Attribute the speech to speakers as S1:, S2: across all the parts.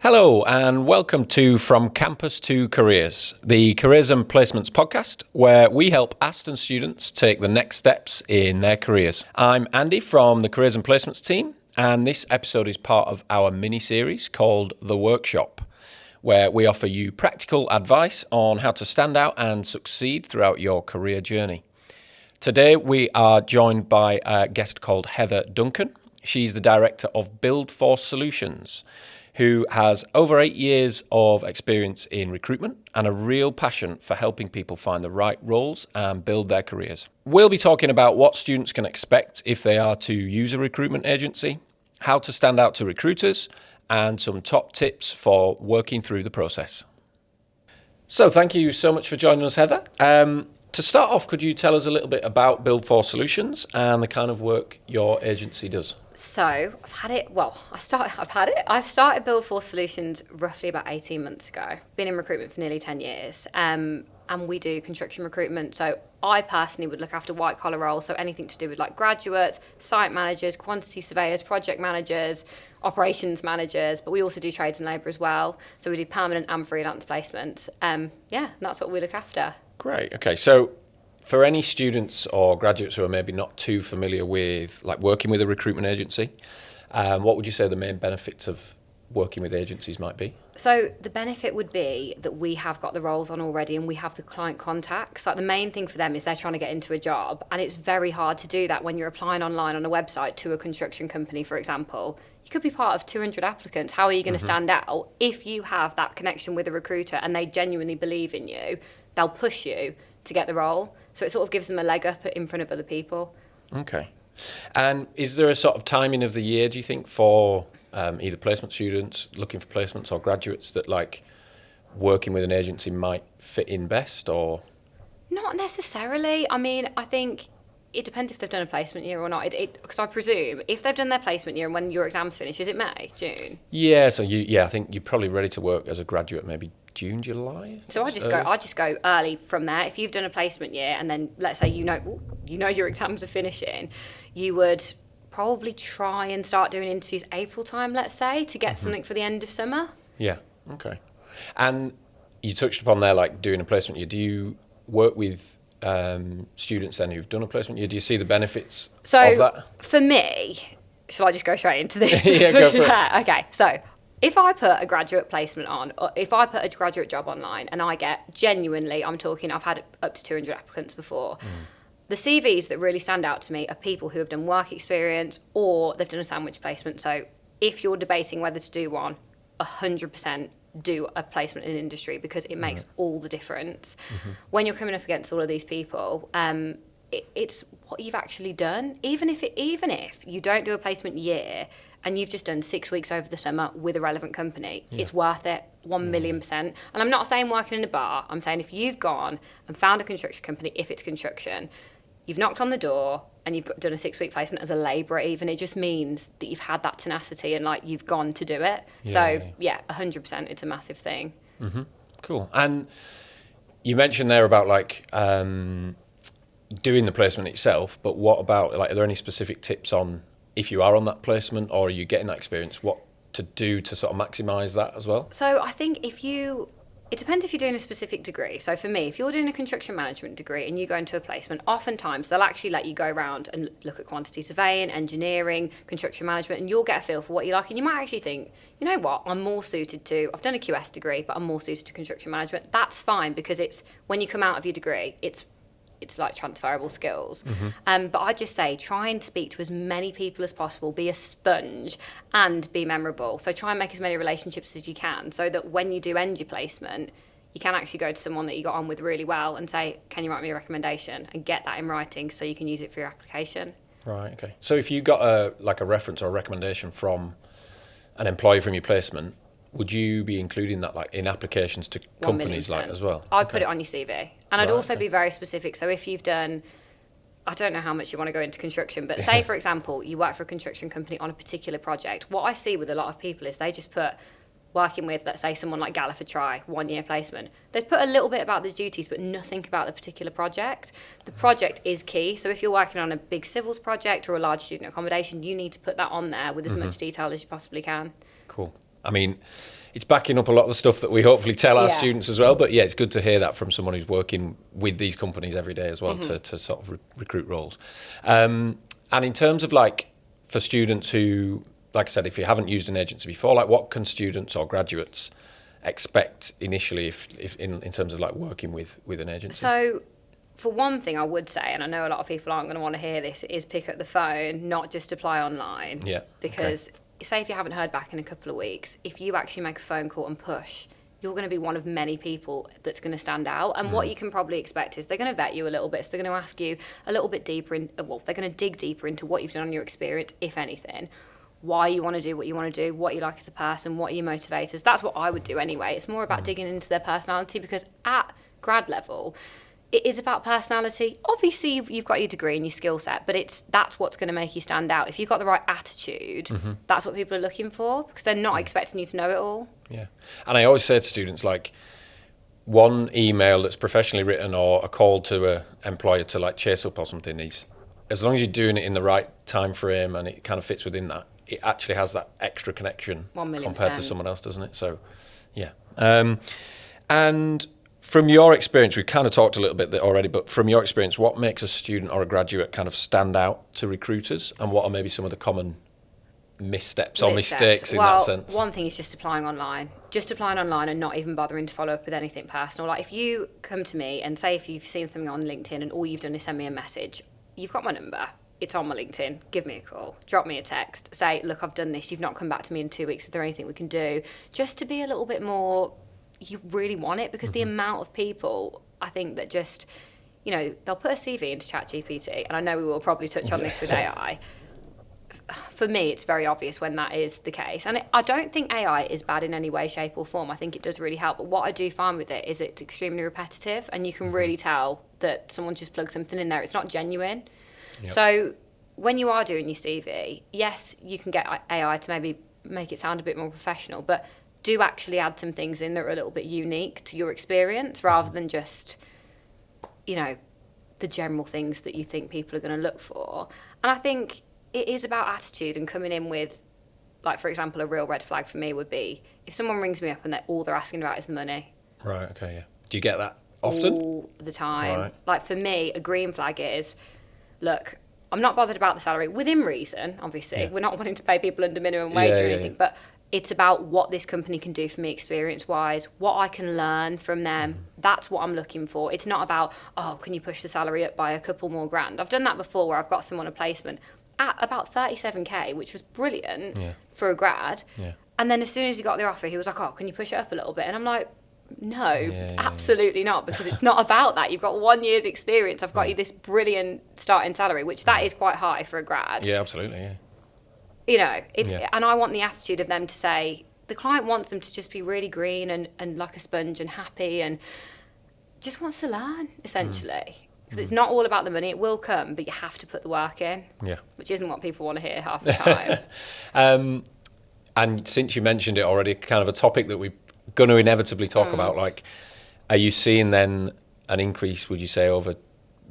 S1: Hello and welcome to From Campus to Careers, the Careers and Placements podcast, where we help Aston students take the next steps in their careers. I'm Andy from the Careers and Placements team, and this episode is part of our mini-series called The Workshop, where we offer you practical advice on how to stand out and succeed throughout your career journey. Today we are joined by a guest called Heather Duncan. She's the director of BuildForce Solutions, who has over 8 years of experience in recruitment and a real passion for helping people find the right roles and build their careers. We'll be talking about what students can expect if they are to use a recruitment agency, how to stand out to recruiters, and some top tips for working through the process. So thank you so much for joining us, Heather. To start off, could you tell us a little bit about BuildForce Solutions and the kind of work your agency does?
S2: So I've started BuildForce Solutions roughly about 18 months ago. Been in recruitment for nearly 10 years. And we do construction recruitment. So I personally would look after white collar roles. So anything to do with like graduates, site managers, quantity surveyors, project managers, operations managers. But we also do trades and labour as well. So we do permanent and freelance placements. And that's what we look after.
S1: Great. Okay. So for any students or graduates who are maybe not too familiar with like working with a recruitment agency, what would you say the main benefits of working with agencies might be?
S2: So the benefit would be that we have got the roles on already and we have the client contacts. Like the main thing for them is they're trying to get into a job, and it's very hard to do that when you're applying online on a website to a construction company, for example. You could be part of 200 applicants. How are you going to stand out? If you have that connection with a recruiter and they genuinely believe in you, they'll push you to get the role. So it sort of gives them a leg up in front of other people.
S1: Okay. And is there a sort of timing of the year, do you think, for either placement students looking for placements or graduates that like working with an agency might fit in best, or?
S2: Not necessarily. I mean, I think it depends if they've done a placement year or not. Because I presume if they've done their placement year and when your exams finish, is it May, June?
S1: Yeah. So I think you're probably ready to work as a graduate maybe June, July.
S2: So I just go early from there. If you've done a placement year and then let's say you know your exams are finishing, you would probably try and start doing interviews April time, let's say, to get something for the end of summer.
S1: Yeah. Okay. And you touched upon there like doing a placement year. Do you work with students then who've done a placement year? Do you see the benefits of that?
S2: For me, shall I just go straight into this?
S1: Yeah, go for it.
S2: Okay, so if I put a graduate placement on, or if I put a graduate job online and I get genuinely, I'm talking, I've had up to 200 applicants before. The CVs that really stand out to me are people who have done work experience or they've done a sandwich placement. So if you're debating whether to do one, 100% do a placement in industry because it makes all the difference. When you're coming up against all of these people, it's what you've actually done. Even if you don't do a placement year and you've just done 6 weeks over the summer with a relevant company, it's worth it 1,000,000%. And I'm not saying working in a bar. I'm saying if you've gone and found a construction company, if it's construction, you've knocked on the door and you've done a 6-week placement as a labourer even, it just means that you've had that tenacity and like you've gone to do it. 100%, it's a massive thing.
S1: Cool. And you mentioned there about like doing the placement itself, but what about like, are there any specific tips on if you are on that placement or are you getting that experience, what to do to sort of maximise that as well?
S2: So I think it depends if you're doing a specific degree. So for me, if you're doing a construction management degree and you go into a placement, oftentimes they'll actually let you go around and look at quantity surveying, engineering, construction management, and you'll get a feel for what you like. And you might actually think, you know what, I'm more suited to, I've done a QS degree, but I'm more suited to construction management. That's fine because it's, when you come out of your degree, it's like transferable skills. But I just say try and speak to as many people as possible, be a sponge and be memorable. So try and make as many relationships as you can so that when you do end your placement, you can actually go to someone that you got on with really well and say, can you write me a recommendation, and get that in writing so you can use it for your application.
S1: Right, okay. So if you got a reference or a recommendation from an employee from your placement, would you be including that like in applications to companies like as well?
S2: I'd put it on your CV. And I'd also be very specific. So if you've done, I don't know how much you want to go into construction, but say, for example, you work for a construction company on a particular project. What I see with a lot of people is they just put working with, let's say, someone like Galliford Try, 1 year placement. They've put a little bit about the duties, but nothing about the particular project. The project is key. So if you're working on a big civils project or a large student accommodation, you need to put that on there with as much detail as you possibly can.
S1: Cool. I mean, it's backing up a lot of the stuff that we hopefully tell our
S2: Yeah.
S1: students as well. But yeah, it's good to hear that from someone who's working with these companies every day as well to sort of recruit roles. And in terms of like for students who, like I said, if you haven't used an agency before, like what can students or graduates expect initially if in terms of like working with an agency?
S2: So, for one thing, I would say, and I know a lot of people aren't going to want to hear this, is pick up the phone, not just apply online.
S1: Yeah.
S2: Because say if you haven't heard back in a couple of weeks, if you actually make a phone call and push, you're going to be one of many people that's going to stand out. And what you can probably expect is they're going to vet you a little bit. So they're going to ask you a little bit deeper they're going to dig deeper into what you've done on your experience, if anything. Why you want to do what you want to do, what you like as a person, what are your motivators. That's what I would do anyway. It's more about digging into their personality, because at grad level, it is about personality. Obviously, you've got your degree and your skill set, but that's what's going to make you stand out. If you've got the right attitude, that's what people are looking for, because they're not expecting you to know it all.
S1: Yeah. And I always say to students, like, one email that's professionally written or a call to an employer to like chase up or something is, as long as you're doing it in the right time frame and it kind of fits within that, it actually has that extra connection
S2: 1,000,000%.
S1: compared to someone else, doesn't it? So, yeah. And from your experience, we've kind of talked a little bit already, but from your experience, what makes a student or a graduate kind of stand out to recruiters, and what are maybe some of the common missteps or mistakes in that sense?
S2: One thing is just applying online. Just applying online and not even bothering to follow up with anything personal. Like if you come to me and say if you've seen something on LinkedIn and all you've done is send me a message, you've got my number. It's on my LinkedIn. Give me a call. Drop me a text. Say, look, I've done this. You've not come back to me in 2 weeks. Is there anything we can do? Just to be a little bit more, you really want it, because the amount of people, I think, that just, they'll put a CV into ChatGPT, and I know we will probably touch on this with AI. For me, it's very obvious when that is the case. And I don't think AI is bad in any way, shape or form. I think it does really help. But what I do find with it is it's extremely repetitive, and you can really tell that someone just plugged something in there. It's not genuine. Yep. So when you are doing your CV, yes, you can get AI to maybe make it sound a bit more professional, but do actually add some things in that are a little bit unique to your experience, rather than just, the general things that you think people are going to look for. And I think it is about attitude and coming in with, like, for example, a real red flag for me would be if someone rings me up and all they're asking about is the money.
S1: Right, okay, yeah. Do you get that often?
S2: All the time.
S1: Right.
S2: Like, for me, a green flag is, look, I'm not bothered about the salary, within reason, obviously. Yeah. We're not wanting to pay people under minimum wage or anything, but it's about what this company can do for me experience-wise, what I can learn from them. That's what I'm looking for. It's not about, can you push the salary up by a couple more grand? I've done that before where I've got someone a placement at about 37k, which was brilliant for a grad. Yeah. And then as soon as he got the offer, he was like, can you push it up a little bit? And I'm like, no, absolutely not, because it's not about that. You've got 1 year's experience. I've got you this brilliant starting salary, which that is quite high for a grad.
S1: Yeah, absolutely, yeah.
S2: And I want the attitude of them to say, the client wants them to just be really green and like a sponge and happy and just wants to learn, essentially. Because it's not all about the money. It will come, but you have to put the work in, which isn't what people want to hear half the time.
S1: And since you mentioned it already, kind of a topic that we're going to inevitably talk about, like, are you seeing then an increase, would you say, over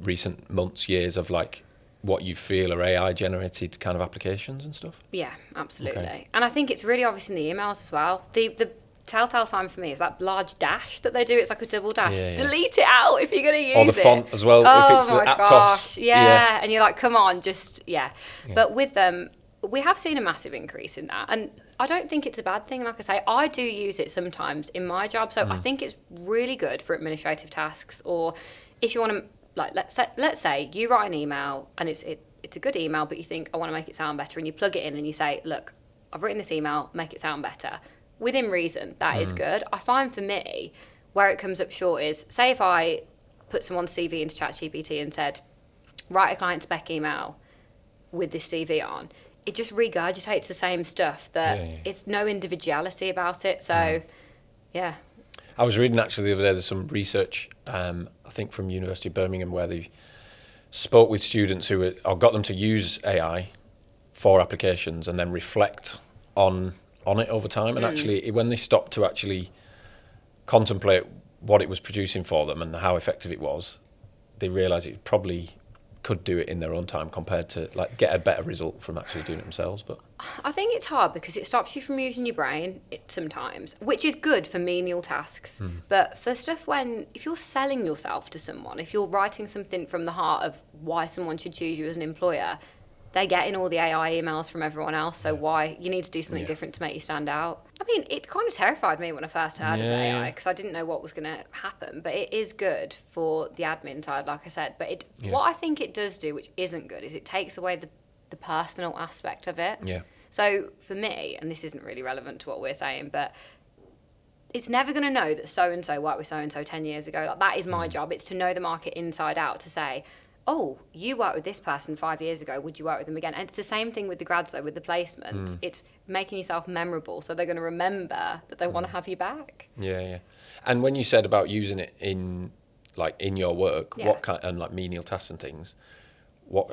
S1: recent months, years of like what you feel are AI generated kind of applications and stuff?
S2: Yeah, absolutely. Okay. And I think it's really obvious in the emails as well. The telltale sign for me is that large dash that they do. It's like a double dash. Yeah. Delete it out if you're going to use it.
S1: Or the font as well, if it's the Aptos.
S2: Gosh. Yeah. And you're like, come on, But with them, we have seen a massive increase in that. And I don't think it's a bad thing. Like I say, I do use it sometimes in my job. So I think it's really good for administrative tasks, or if you want to, like, let's say you write an email and it's a good email, but you think, I want to make it sound better, and you plug it in and you say, look, I've written this email, make it sound better. Within reason, that is good. I find for me, where it comes up short is, say if I put someone's CV into ChatGPT and said, write a client spec email with this CV on, it just regurgitates the same stuff, that it's no individuality about it. So, yeah.
S1: I was reading actually the other day, there's some research, I think from University of Birmingham, where they spoke with students or got them to use AI for applications and then reflect on it over time. And actually, when they stopped to actually contemplate what it was producing for them and how effective it was, they realised it probably could do it in their own time compared to like get a better result from actually doing it themselves. But
S2: I think it's hard because it stops you from using your brain sometimes, which is good for menial tasks. But for stuff if you're selling yourself to someone, if you're writing something from the heart of why someone should choose you as an employer, they're getting all the AI emails from everyone else. So why you need to do something different to make you stand out. I mean, it kind of terrified me when I first heard of AI because I didn't know what was going to happen. But it is good for the admin side, like I said. But what I think it does do, which isn't good, is it takes away the personal aspect of it.
S1: Yeah.
S2: So for me, and this isn't really relevant to what we're saying, but it's never going to know that so-and-so worked with so-and-so 10 years ago. Like, that is my job. It's to know the market inside out, to say, oh, you worked with this person 5 years ago, would you work with them again? And it's the same thing with the grads, though, with the placements. It's making yourself memorable, so they're going to remember that they want to have you back.
S1: Yeah. And when you said about using it in your work, what kind, and like menial tasks and things,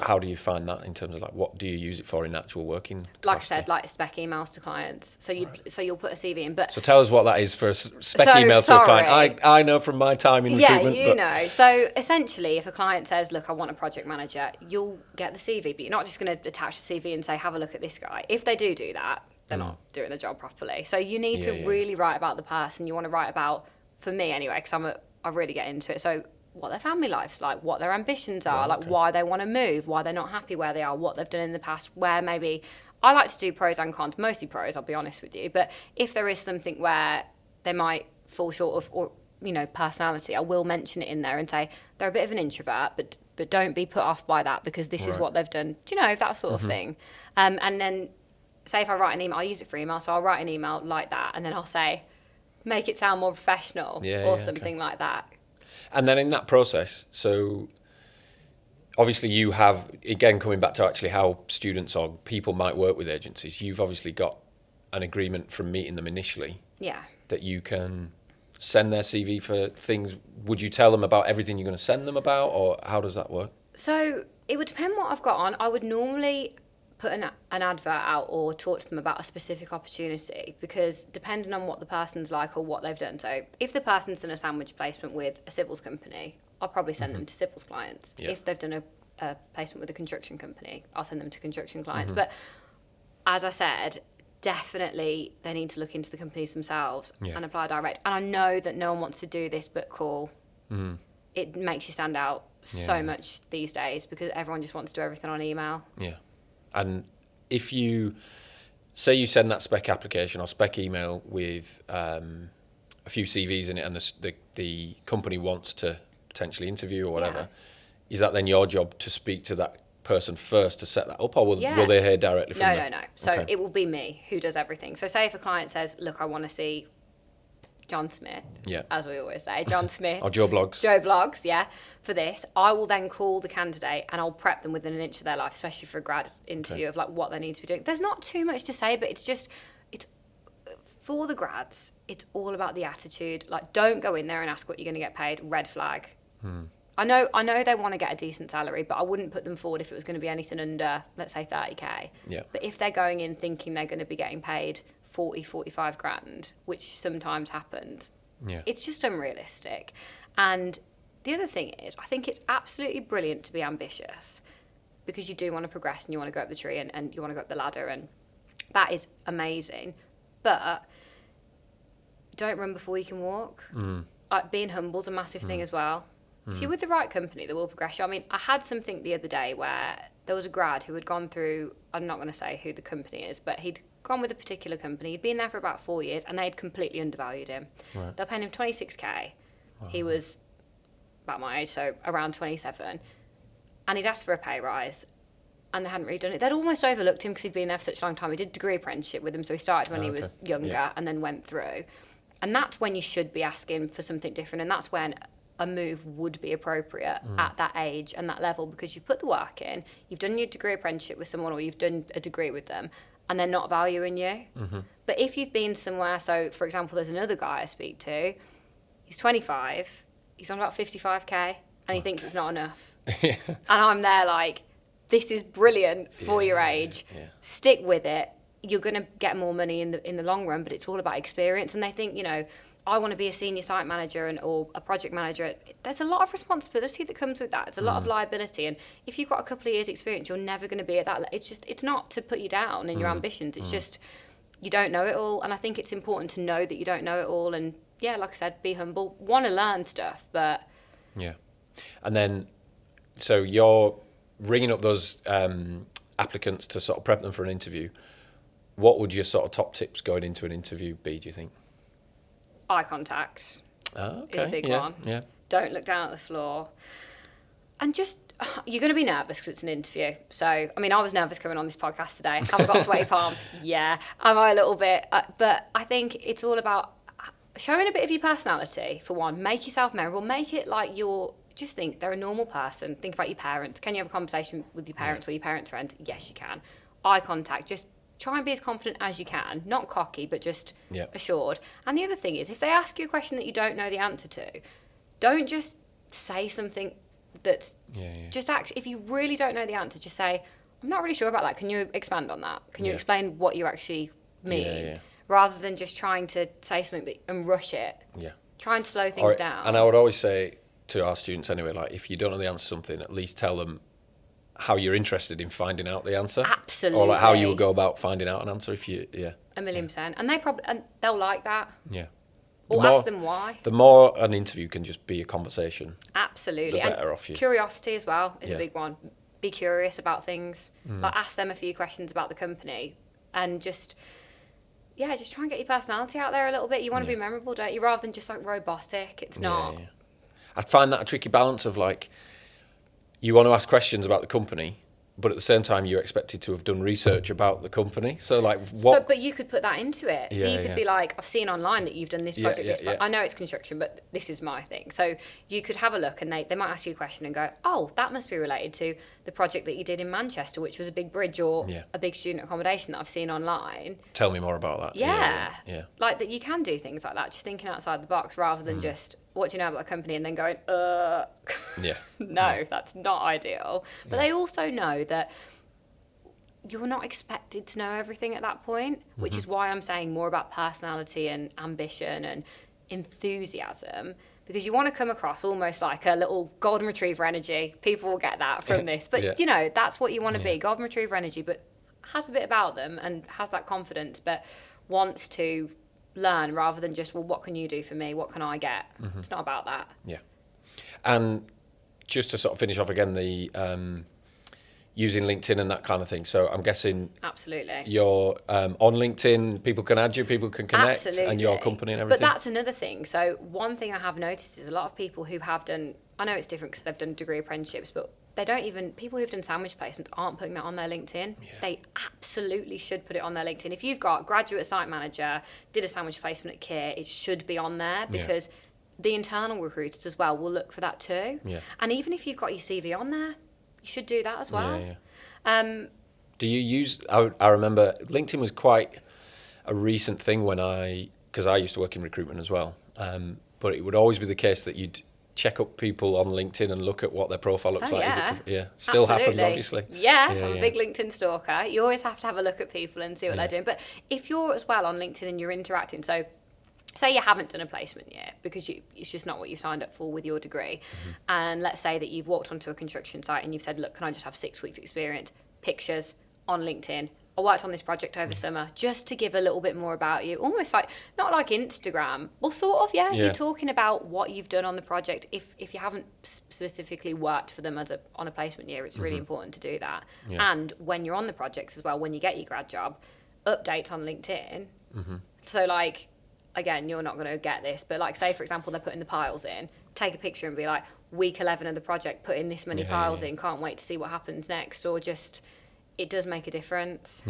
S1: how do you find that in terms of like what do you use it for in actual working capacity?
S2: Like I said, like spec emails to clients. So you'll put a CV in, but
S1: so tell us what that is for a spec email to a client. I know from my time in recruitment.
S2: Yeah, you know. So essentially, if a client says, "Look, I want a project manager," you'll get the CV, but you're not just going to attach the CV and say, "Have a look at this guy." If they do that, they're not doing the job properly. So you need to really write about the person. You want to write about, for me anyway, because I really get into it. So what their family life's like, what their ambitions are, why they want to move, why they're not happy where they are, what they've done in the past, where maybe I like to do pros and cons, mostly pros, I'll be honest with you. But if there is something where they might fall short of, or personality, I will mention it in there and say they're a bit of an introvert, but don't be put off by that because this is what they've done. Do you know, that sort of thing. And then say if I write an email, I use it for email, so I'll write an email like that, and then I'll say, make it sound more professional or something like that.
S1: And then in that process, so obviously you have, again, coming back to actually how students or people might work with agencies, you've obviously got an agreement from meeting them initially.
S2: Yeah.
S1: That you can send their CV for things. Would you tell them about everything you're going to send them about, or how does that work?
S2: So it would depend what I've got on. I would normally put an advert out or talk to them about a specific opportunity, because depending on what the person's like or what they've done. So if the person's done a sandwich placement with a civils company, I'll probably send them to civils clients. Yeah. If they've done a placement with a construction company, I'll send them to construction clients. But as I said, definitely they need to look into the companies themselves and apply direct. And I know that no one wants to do this, but call. It makes you stand out so much these days because everyone just wants to do everything on email.
S1: Yeah. And if you say you send that spec application or spec email with a few CVs in it, and the company wants to potentially interview or whatever, is that then your job to speak to that person first to set that up, or will they hear directly from them?
S2: No. So it will be me who does everything. So say if a client says, "Look, I want to see John Smith," as we always say, John Smith.
S1: Or Joe Bloggs.
S2: Joe Bloggs, for this. I will then call the candidate and I'll prep them within an inch of their life, especially for a grad interview of like what they need to be doing. There's not too much to say, but it's for the grads, it's all about the attitude. Like, don't go in there and ask what you're going to get paid. Red flag. I know they want to get a decent salary, but I wouldn't put them forward if it was going to be anything under, let's say, 30k.
S1: Yeah.
S2: But if they're going in thinking they're going to be getting paid 45 grand, which sometimes happens, it's just unrealistic. And the other thing is, I think it's absolutely brilliant to be ambitious, because you do want to progress and you want to go up the tree and you want to go up the ladder, and that is amazing. But don't run before you can walk. Like, being humble is a massive thing as well. If you're with the right company, they will progress you. I mean, I had something the other day where there was a grad who had gone through, I'm not going to say who the company is, but he'd gone with a particular company. He'd been there for about 4 years and they'd completely undervalued him. Right. They're paying him 26k. Wow. He was about my age, so around 27. And he'd asked for a pay rise and they hadn't really done it. They'd almost overlooked him because he'd been there for such a long time. He did a degree apprenticeship with them, so he started when he was younger and then went through. And that's when you should be asking for something different, and that's when a move would be appropriate at that age and that level, because you've put the work in, you've done your degree apprenticeship with someone, or you've done a degree with them, and they're not valuing you. But if you've been somewhere, so for example, there's another guy I speak to, he's 25, he's on about 55k, and he thinks it's not enough. And I'm there like, this is brilliant for your age, stick with it, you're going to get more money in the long run, but it's all about experience. And they think, I want to be a senior site manager or a project manager. There's a lot of responsibility that comes with that. It's a lot of liability. And if you've got a couple of years experience, you're never going to be at that. It's not to put you down in your ambitions. It's just, you don't know it all. And I think it's important to know that you don't know it all. And yeah, like I said, be humble, want to learn stuff, but.
S1: Yeah. And then, so you're ringing up those applicants to sort of prep them for an interview. What would your sort of top tips going into an interview be, do you think?
S2: Eye contact is a big one.
S1: Yeah.
S2: Don't look down at the floor. And just, you're going to be nervous because it's an interview. So, I mean, I was nervous coming on this podcast today. Have I got sweaty palms? Yeah. Am I a little bit? But I think it's all about showing a bit of your personality, for one. Make yourself memorable. Make it like just think they're a normal person. Think about your parents. Can you have a conversation with your parents or your parents' friend? Yes, you can. Eye contact. Just try and be as confident as you can. Not cocky, but just assured. And the other thing is, if they ask you a question that you don't know the answer to, don't just say something that's just actually, if you really don't know the answer, just say, I'm not really sure about that. Can you expand on that? Can you explain what you actually mean? Rather than just trying to say something and rush it. Yeah. Try and slow things down.
S1: And I would always say to our students anyway, like, if you don't know the answer to something, at least tell them how you're interested in finding out the answer.
S2: Absolutely.
S1: Or like how you would go about finding out an answer if you,
S2: 1,000,000%. And they'll like that.
S1: Yeah.
S2: Or ask them why.
S1: The more an interview can just be a conversation.
S2: Absolutely.
S1: The better off you.
S2: Curiosity as well is a big one. Be curious about things. Like, ask them a few questions about the company and just try and get your personality out there a little bit. You want to be memorable, don't you? Rather than just like robotic. It's not.
S1: Yeah. I find that a tricky balance of like, you want to ask questions about the company, but at the same time you're expected to have done research about the company. So like what?
S2: But you could put that into it. So you could be like, I've seen online that you've done this project. I know it's construction, but this is my thing. So you could have a look and they might ask you a question and go, oh, that must be related to the project that you did in Manchester, which was a big bridge or a big student accommodation that I've seen online.
S1: Tell me more about that.
S2: Yeah. Like that you can do things like that, just thinking outside the box rather than just, what do you know about the company? And then going, no, that's not ideal. But they also know that you're not expected to know everything at that point, which is why I'm saying more about personality and ambition and enthusiasm, because you want to come across almost like a little golden retriever energy. People will get that from this. But, you know, that's what you want to be, golden retriever energy, but has a bit about them and has that confidence, but wants to learn rather than just, well, what can you do for me? What can I get? It's not about that. Yeah.
S1: And just to sort of finish off again, the using LinkedIn and that kind of thing. So I'm guessing
S2: absolutely
S1: you're on LinkedIn, people can add you, people can connect, and your company and everything.
S2: But that's another thing. So one thing I have noticed is a lot of people who have done, I know it's different because they've done degree apprenticeships, but they don't even, people who've done sandwich placements aren't putting that on their LinkedIn. They absolutely should put it on their LinkedIn. If you've got graduate site manager, did a sandwich placement at Kier, it should be on there because the internal recruiters as well will look for that too. And even if you've got your CV on there, you should do that as well.
S1: Do you use, I remember LinkedIn was quite a recent thing because I used to work in recruitment as well, but it would always be the case that you'd check up people on LinkedIn and look at what their profile looks like. Still happens, obviously.
S2: I'm a big LinkedIn stalker. You always have to have a look at people and see what they're doing. But if you're as well on LinkedIn and you're interacting, so say you haven't done a placement yet because it's just not what you signed up for with your degree, and let's say that you've walked onto a construction site and you've said, look, can I just have 6 weeks experience, pictures on LinkedIn, I worked on this project over summer, just to give a little bit more about you, almost like, not like Instagram, well sort of, you're talking about what you've done on the project. If you haven't specifically worked for them on a placement year, it's really important to do that. And when you're on the projects as well, when you get your grad job, updates on LinkedIn. So like, again, you're not going to get this, but like, say for example, they're putting the piles in, take a picture and be like, week 11 of the project, put in this many piles in, can't wait to see what happens next, or just, it does make a difference.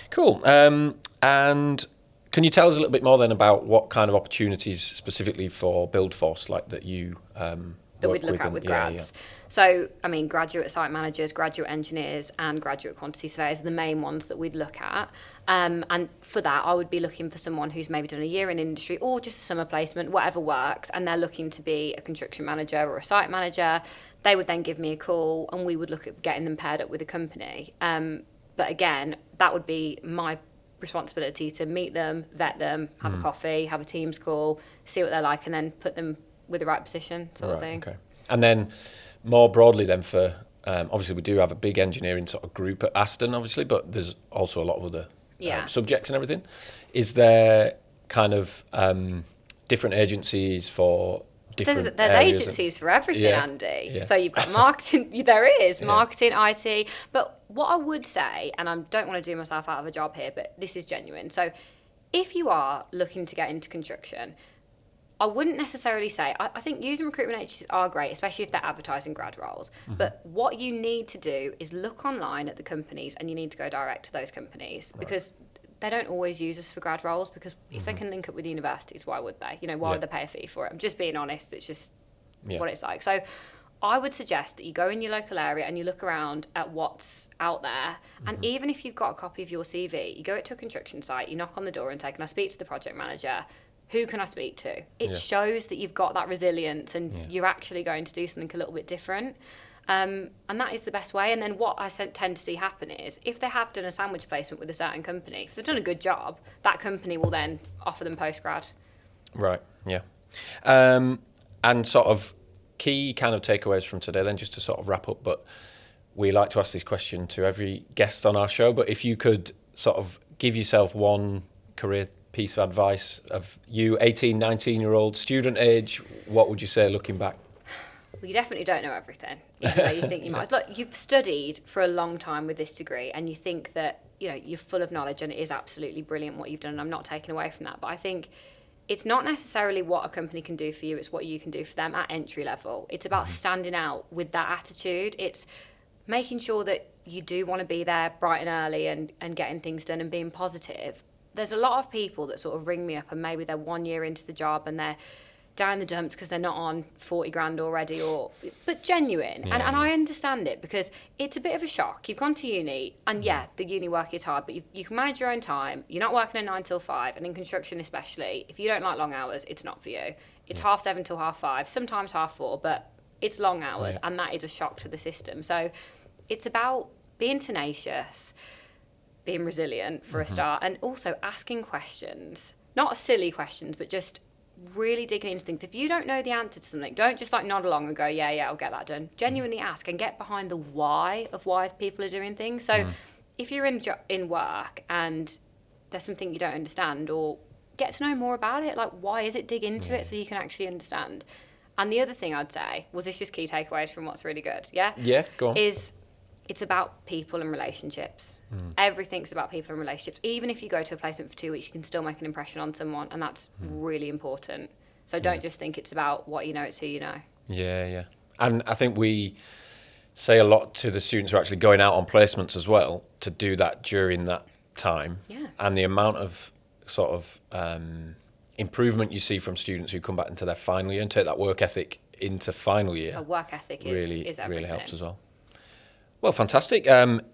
S2: Cool. And can you tell us a little bit more then about what kind of opportunities specifically for BuildForce, like that you that we'd look at with grads? So, I mean, graduate site managers, graduate engineers, and graduate quantity surveyors are the main ones that we'd look at. And for that, I would be looking for someone who's maybe done a year in industry or just a summer placement, whatever works, and they're looking to be a construction manager or a site manager. They would then give me a call and we would look at getting them paired up with a company. But again, that would be my responsibility to meet them, vet them, have a coffee, have a Teams call, see what they're like, and then put them with the right position, sort of thing.
S1: Okay. And then more broadly then for, obviously we do have a big engineering sort of group at Aston, obviously, but there's also a lot of other subjects and everything. Is there kind of different agencies for different
S2: There's agencies for everything, Andy. Yeah. So you've got marketing, there is marketing, IT. But what I would say, and I don't want to do myself out of a job here, but this is genuine. So if you are looking to get into construction, I wouldn't necessarily say, I think using recruitment agencies are great, especially if they're advertising grad roles. But what you need to do is look online at the companies, and you need to go direct to those companies because they don't always use us for grad roles, because if they can link up with universities, why would they? Why would they pay a fee for it? I'm just being honest. It's just what it's like. So I would suggest that you go in your local area and you look around at what's out there. And even if you've got a copy of your CV, you go to a construction site, you knock on the door and say, can I speak to the project manager? Who can I speak to? It shows that you've got that resilience and you're actually going to do something a little bit different. And that is the best way. And then what I tend to see happen is if they have done a sandwich placement with a certain company, if they've done a good job, that company will then offer them postgrad.
S1: Right, yeah. And sort of key kind of takeaways from today then, just to sort of wrap up, but we like to ask this question to every guest on our show, but if you could sort of give yourself one career piece of advice of you, 18, 19-year-old student age, what would you say looking back?
S2: Well, you definitely don't know everything, even though you think you might. Look, you've studied for a long time with this degree, and you think that you're full of knowledge, and it is absolutely brilliant what you've done, and I'm not taking away from that. But I think it's not necessarily what a company can do for you, it's what you can do for them at entry level. It's about standing out with that attitude. It's making sure that you do want to be there bright and early and getting things done and being positive. There's a lot of people that sort of ring me up and maybe they're 1 year into the job and they're down the dumps because they're not on 40 grand already, but genuine. And I understand it because it's a bit of a shock. You've gone to uni and the uni work is hard, but you can manage your own time. You're not working a 9 till 5, and in construction especially, if you don't like long hours, it's not for you. It's 7:30 till 5:30, sometimes 4:30, but it's long hours and that is a shock to the system. So it's about being tenacious, being resilient for a start, and also asking questions. Not silly questions, but just really digging into things. If you don't know the answer to something, don't just nod along and go, yeah, I'll get that done. Genuinely ask and get behind the why of why people are doing things. So if you're in work and there's something you don't understand, or get to know more about it, why is it, dig into it so you can actually understand. And the other thing I'd say was, this just key takeaways from what's really good,
S1: Yeah, go on.
S2: It's about people and relationships. Everything's about people and relationships. Even if you go to a placement for 2 weeks, you can still make an impression on someone, and that's really important. So don't just think it's about what you know, it's who you know. Yeah.
S1: And I think we say a lot to the students who are actually going out on placements as well, to do that during that time.
S2: Yeah.
S1: And the amount of sort of improvement you see from students who come back into their final year and take that work ethic into final year.
S2: A work ethic is everything.
S1: Really helps as well. Well, fantastic.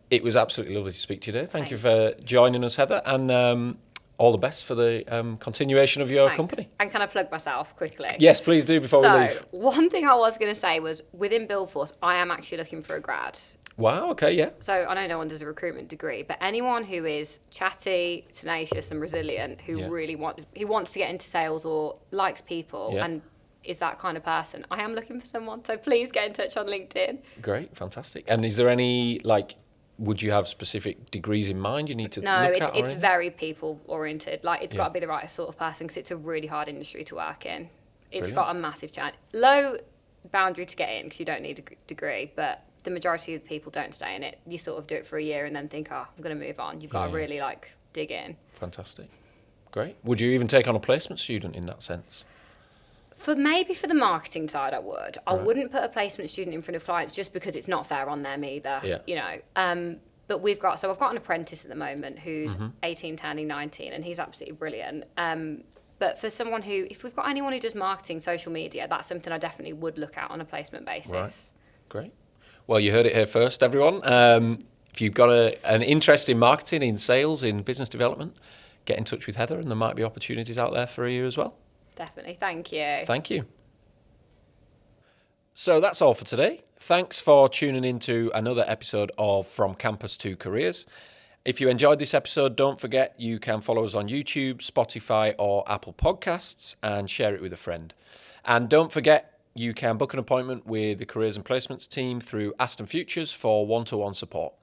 S1: It was absolutely lovely to speak to you today. Thank you for joining us, Heather, and all the best for the continuation of your company.
S2: And can I plug myself quickly?
S1: Yes, please do before we leave.
S2: So, one thing I was going to say was, within BuildForce, I am actually looking for a grad.
S1: Wow, okay, yeah.
S2: So I know no one does a recruitment degree, but anyone who is chatty, tenacious and resilient, who really wants to get into sales or likes people and is that kind of person, I am looking for someone. So please get in touch on LinkedIn.
S1: Great, fantastic. And is there any, would you have specific degrees in mind you need to look at?
S2: No, it's very people oriented. It's got to be the right sort of person, because it's a really hard industry to work in. It's got a massive chance. Low boundary to get in because you don't need a degree, but the majority of the people don't stay in it. You sort of do it for a year and then think, I'm going to move on. You've got to really dig in.
S1: Fantastic. Great. Would you even take on a placement student in that sense?
S2: For the marketing side, I would. I wouldn't put a placement student in front of clients just because it's not fair on them either. But I've got an apprentice at the moment who's 18, turning 19, and he's absolutely brilliant. But for someone if we've got anyone who does marketing, social media, that's something I definitely would look at on a placement basis.
S1: Right. Great. Well, you heard it here first, everyone. If you've got an interest in marketing, in sales, in business development, get in touch with Heather, and there might be opportunities out there for you as well.
S2: Definitely. Thank you.
S1: Thank you. So that's all for today. Thanks for tuning in to another episode of From Campus to Careers. If you enjoyed this episode, don't forget you can follow us on YouTube, Spotify, or Apple Podcasts and share it with a friend. And don't forget you can book an appointment with the Careers and Placements team through Aston Futures for one-to-one support.